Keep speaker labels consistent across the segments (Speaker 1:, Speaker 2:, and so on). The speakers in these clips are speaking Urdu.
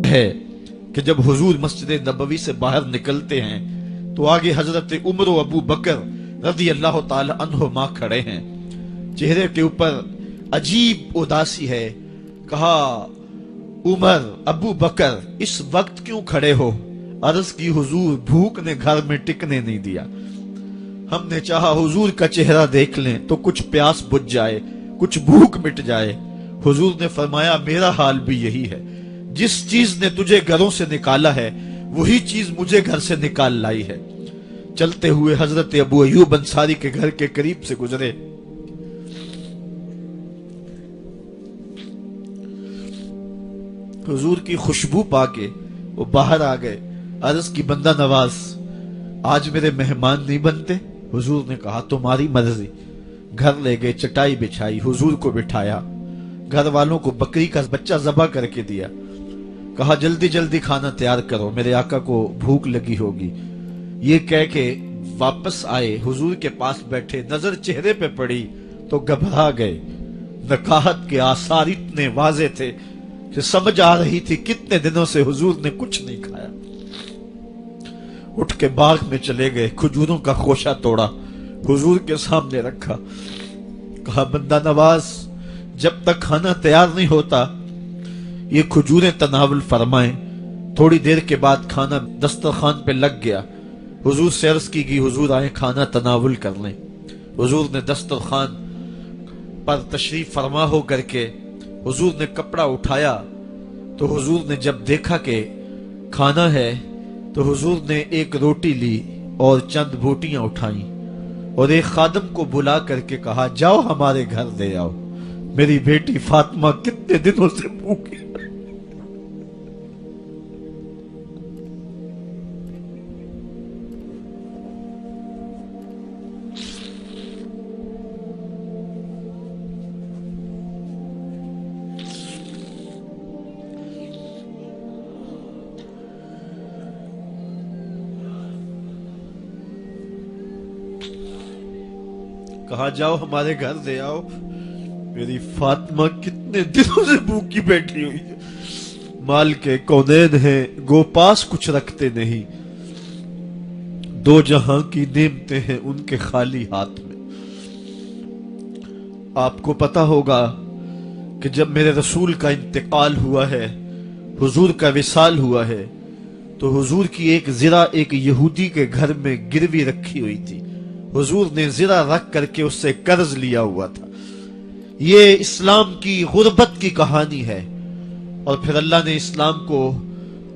Speaker 1: ہے کہ جب حضور مسجد نبوی سے باہر نکلتے ہیں تو آگے حضرت عمر و ابو بکر رضی اللہ تعالی عنہما کھڑے ہیں، چہرے کے اوپر عجیب اداسی ہے۔ کہا عمر ابو بکر اس وقت کیوں کھڑے ہو؟ عرض کی حضور بھوک نے گھر میں ٹکنے نہیں دیا، ہم نے چاہا حضور کا چہرہ دیکھ لیں تو کچھ پیاس بجھ جائے، کچھ بھوک مٹ جائے۔ حضور نے فرمایا میرا حال بھی یہی ہے، جس چیز نے تجھے گھروں سے نکالا ہے وہی چیز مجھے گھر سے نکال لائی ہے۔ چلتے ہوئے حضرت ابو ایوب انصاری کے گھر کے قریب سے گزرے، حضور کی خوشبو پا کے وہ باہر آ گئے۔ عرض کی بندہ نواز آج میرے مہمان نہیں بنتے؟ حضور نے کہا تمہاری مرضی۔ گھر لے گئے، چٹائی بچھائی، حضور کو بٹھایا، گھر والوں کو بکری کا بچہ ذبح کر کے دیا، کہا جلدی جلدی کھانا تیار کرو، میرے آقا کو بھوک لگی ہوگی۔ یہ کہہ کے واپس آئے، حضور کے پاس بیٹھے، نظر چہرے پہ پڑی تو گھبرا گئے۔ نکاحت کے آثار اتنے واضح تھے کہ سمجھ آ رہی تھی کتنے دنوں سے حضور نے کچھ نہیں کھایا۔ اٹھ کے باغ میں چلے گئے، کھجوروں کا خوشہ توڑا، حضور کے سامنے رکھا، کہا بندہ نواز جب تک کھانا تیار نہیں ہوتا یہ کھجوریں تناول فرمائیں۔ تھوڑی دیر کے بعد کھانا دسترخوان پہ لگ گیا، حضور سے عرض کی گئی حضور آئے کھانا تناول کر لیں۔ حضور نے دسترخوان پر تشریف فرما ہو کر کے حضور نے کپڑا اٹھایا تو حضور نے جب دیکھا کہ کھانا ہے تو حضور نے ایک روٹی لی اور چند بوٹیاں اٹھائیں اور ایک خادم کو بلا کر کے کہا جاؤ ہمارے گھر دے آؤ، میری بیٹی فاطمہ کتنے دنوں سے بھوکی۔ کہا جاؤ ہمارے گھر دے آؤ، میری فاطمہ کتنے دنوں سے بھوکی بیٹھی ہوئی ہے۔ مال کے کونین ہیں گو پاس کچھ رکھتے نہیں، دو جہاں کی نعمتیں ہیں ان کے خالی ہاتھ میں۔ آپ کو پتا ہوگا کہ جب میرے رسول کا انتقال ہوا ہے، حضور کا وصال ہوا ہے، تو حضور کی ایک زرہ ایک یہودی کے گھر میں گروی رکھی ہوئی تھی، حضور نے زرہ رکھ کر کے اس سے قرض لیا ہوا تھا۔ یہ اسلام کی غربت کی کہانی ہے، اور پھر اللہ نے اسلام کو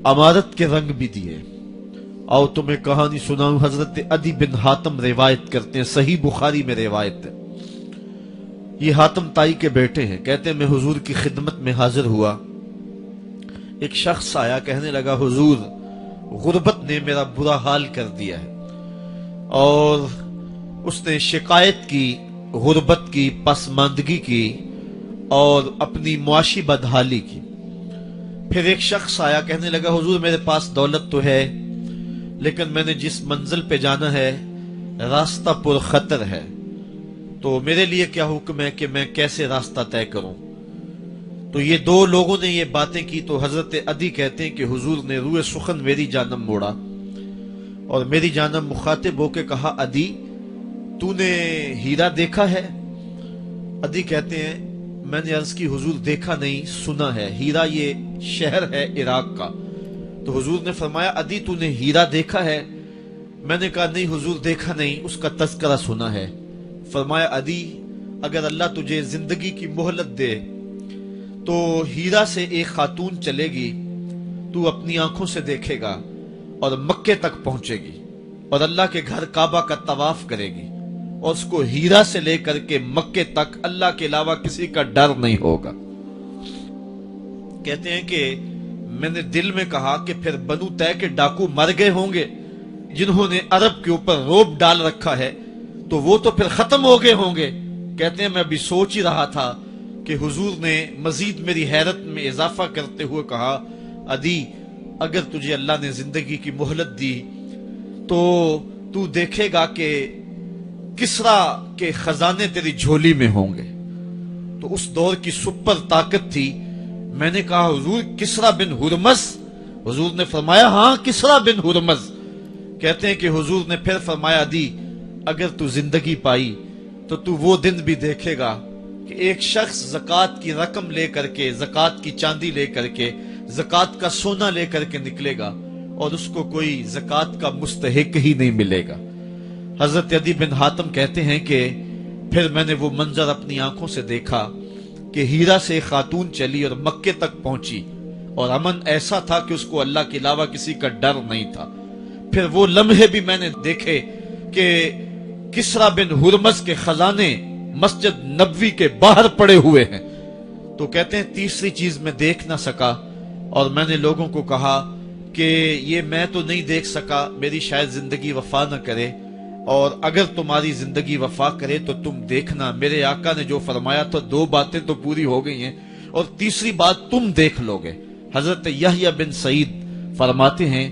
Speaker 1: امارت کے رنگ بھی دیے۔ آؤ تمہیں کہانی سناؤں، حضرت عدی بن حاتم روایت کرتے ہیں، صحیح بخاری میں روایت ہے۔ یہ حاتم تائی کے بیٹے ہیں، کہتے ہیں میں حضور کی خدمت میں حاضر ہوا، ایک شخص آیا کہنے لگا حضور غربت نے میرا برا حال کر دیا ہے، اور اس نے شکایت کی غربت کی، پسماندگی کی اور اپنی معاشی بدحالی کی۔ پھر ایک شخص آیا کہنے لگا حضور میرے پاس دولت تو ہے لیکن میں نے جس منزل پہ جانا ہے راستہ پر خطر ہے، تو میرے لیے کیا حکم ہے کہ میں کیسے راستہ طے کروں؟ تو یہ دو لوگوں نے یہ باتیں کی تو حضرت عدی کہتے ہیں کہ حضور نے روئے سخن میری جانب موڑا اور میری جانب مخاطب ہو کے کہا عدی تو نے ہیرا دیکھا ہے؟ عدی کہتے ہیں میں نے عرض کی حضور دیکھا نہیں، سنا ہے، ہیرا یہ شہر ہے عراق کا۔ تو حضور نے فرمایا عدی تو نے ہیرا دیکھا ہے؟ میں نے کہا نہیں حضور دیکھا نہیں، اس کا تذکرہ سنا ہے۔ فرمایا عدی اگر اللہ تجھے زندگی کی مہلت دے تو ہیرا سے ایک خاتون چلے گی، تو اپنی آنکھوں سے دیکھے گا اور مکے تک پہنچے گی اور اللہ کے گھر کعبہ کا طواف کرے گی، اور اس کو ہیرا سے لے کر کے مکے تک اللہ کے علاوہ کسی کا ڈر نہیں ہوگا۔ کہتے ہیں کہ میں نے دل میں کہا کہ پھر بنو طے کے ڈاکو مر گئے ہوں گے جنہوں نے عرب کے اوپر روب ڈال رکھا ہے، تو وہ تو پھر ختم ہو گئے ہوں گے۔ کہتے ہیں میں ابھی سوچ ہی رہا تھا کہ حضور نے مزید میری حیرت میں اضافہ کرتے ہوئے کہا عدی اگر تجھے اللہ نے زندگی کی مہلت دی تو تو دیکھے گا کہ کسرا کے خزانے تیری جھولی میں ہوں گے۔ تو اس دور کی سپر طاقت تھی۔ میں نے کہا حضور کسرا بن ہرمز حضور نے فرمایا ہاں کسرا بن ہرمز. کہتے ہیں کہ حضور نے پھر فرمایا دی اگر تو زندگی پائی تو تو وہ دن بھی دیکھے گا کہ ایک شخص زکوٰۃ کی رقم لے کر کے، زکوٰۃ کی چاندی لے کر کے، زکوٰۃ کا سونا لے کر کے نکلے گا اور اس کو کوئی زکوٰۃ کا مستحق ہی نہیں ملے گا. حضرت عدی بن حاتم کہتے ہیں کہ پھر میں نے وہ منظر اپنی آنکھوں سے دیکھا کہ ہیرا سے ایک خاتون چلی اور مکے تک پہنچی اور امن ایسا تھا کہ اس کو اللہ کے علاوہ کسی کا ڈر نہیں تھا. پھر وہ لمحے بھی میں نے دیکھے کہ کسرا بن ہرمز کے خزانے مسجد نبوی کے باہر پڑے ہوئے ہیں. تو کہتے ہیں تیسری چیز میں دیکھ نہ سکا اور میں نے لوگوں کو کہا کہ یہ میں تو نہیں دیکھ سکا، میری شاید زندگی وفا نہ کرے، اور اگر تمہاری زندگی وفا کرے تو تم دیکھنا میرے آقا نے جو فرمایا تھا 2 باتیں تو پوری ہو گئی ہیں اور تیسری بات تم دیکھ لو گے. حضرت یحییٰ بن سعید فرماتے ہیں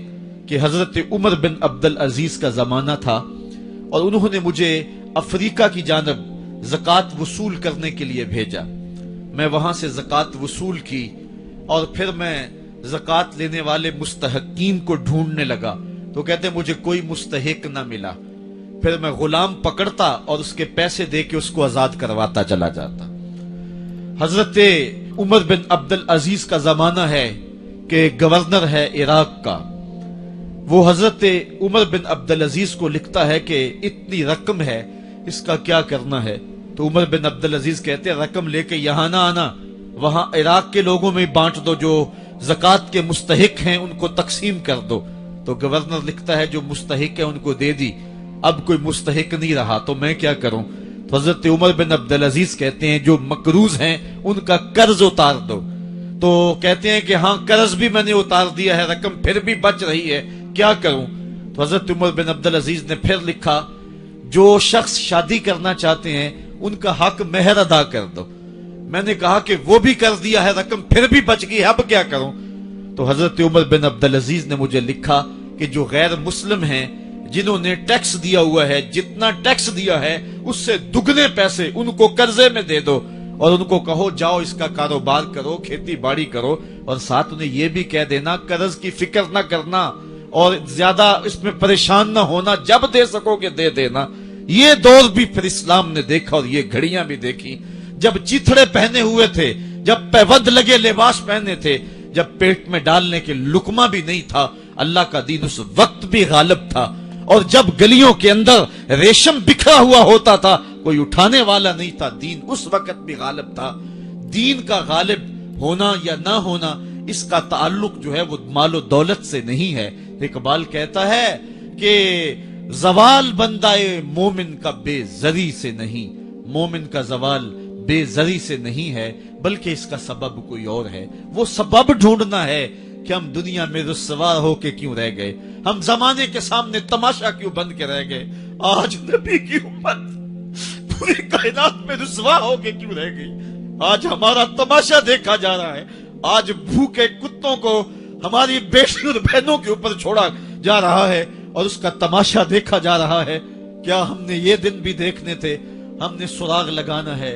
Speaker 1: کہ حضرت عمر بن عبدالعزیز کا زمانہ تھا اور انہوں نے مجھے افریقہ کی جانب زکوٰۃ وصول کرنے کے لیے بھیجا. میں وہاں سے زکوٰۃ وصول کی اور پھر میں زکوٰۃ لینے والے مستحقین کو ڈھونڈنے لگا. تو کہتے ہیں مجھے کوئی مستحق نہ ملا. پھر میں غلام پکڑتا اور اس کے پیسے دے کے اس کو آزاد کرواتا چلا جاتا. حضرت عمر بن عبدالعزیز کا زمانہ ہے کہ گورنر ہے عراق کا. وہ حضرت عمر بن عبدالعزیز کو لکھتا ہے کہ اتنی رقم ہے، اس کا کیا کرنا ہے؟ تو عمر بن عبدالعزیز کہتے ہیں رقم لے کے یہاں نہ آنا، وہاں عراق کے لوگوں میں بانٹ دو، جو زکوٰۃ کے مستحق ہیں ان کو تقسیم کر دو. تو گورنر لکھتا ہے جو مستحق ہے ان کو دے دی، اب کوئی مستحق نہیں رہا تو میں کیا کروں؟ تو حضرت عمر بن عبدالعزیز کہتے ہیں جو مقروض ہیں ان کا قرض اتار دو. تو کہتے ہیں کہ ہاں قرض بھی میں نے اتار دیا ہے، رقم پھر بھی بچ رہی ہے، کیا کروں؟ تو حضرت عمر بن عبدالعزیز نے پھر لکھا جو شخص شادی کرنا چاہتے ہیں ان کا حق مہر ادا کر دو. میں نے کہا کہ وہ بھی کر دیا ہے، رقم پھر بھی بچ گئی ہے، اب کیا کروں؟ تو حضرت عمر بن عبدالعزیز نے مجھے لکھا کہ جو غیر مسلم ہیں جنہوں نے ٹیکس دیا ہوا ہے، جتنا ٹیکس دیا ہے اس سے دگنے پیسے ان کو قرضے میں دے دو اور ان کو کہو جاؤ اس کا کاروبار کرو، کھیتی باڑی کرو، اور ساتھ انہیں یہ بھی کہہ دینا قرض کی فکر نہ کرنا اور زیادہ اس میں پریشان نہ ہونا، جب دے سکو گے دے دینا. یہ دور بھی پھر اسلام نے دیکھا اور یہ گھڑیاں بھی دیکھی جب چیتھڑے پہنے ہوئے تھے، جب پیوند لگے لباس پہنے تھے، جب پیٹ میں ڈالنے کے لقمہ بھی نہیں تھا. اللہ کا دین اس وقت بھی غالب تھا، اور جب گلیوں کے اندر ریشم بکھرا ہوا ہوتا تھا کوئی اٹھانے والا نہیں تھا، دین اس وقت بھی غالب تھا. دین کا غالب ہونا یا نہ ہونا اس کا تعلق جو ہے وہ مال و دولت سے نہیں ہے. اقبال کہتا ہے کہ زوال بندہ مومن کا بے زری سے نہیں، مومن کا زوال بے زری سے نہیں ہے بلکہ اس کا سبب کوئی اور ہے. وہ سبب ڈھونڈنا ہے کہ ہم دنیا میں رسوا ہو کے کیوں رہ گئے، ہم زمانے کے سامنے تماشا کیوں بن کے رہ گئے. آج نبی کی امت پوری کائنات میں رسوا ہو کے کیوں رہ گئی. آج ہمارا تماشا دیکھا جا رہا ہے، آج بھوکے کتوں کو ہماری بیٹی اور بہنوں کے اوپر چھوڑا جا رہا ہے اور اس کا تماشا دیکھا جا رہا ہے. کیا ہم نے یہ دن بھی دیکھنے تھے؟ ہم نے سراغ لگانا ہے.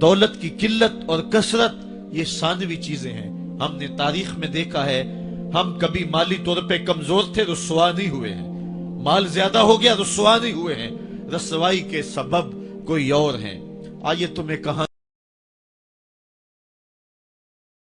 Speaker 1: دولت کی قلت اور کثرت یہ ثانوی چیزیں ہیں. ہم نے تاریخ میں دیکھا ہے ہم کبھی مالی طور پہ کمزور تھے، رسوا نہیں ہوئے ہیں. مال زیادہ ہو گیا، رسوا نہیں ہوئے ہیں. رسوائی کے سبب کوئی اور ہیں. آئیے تمہیں کہاں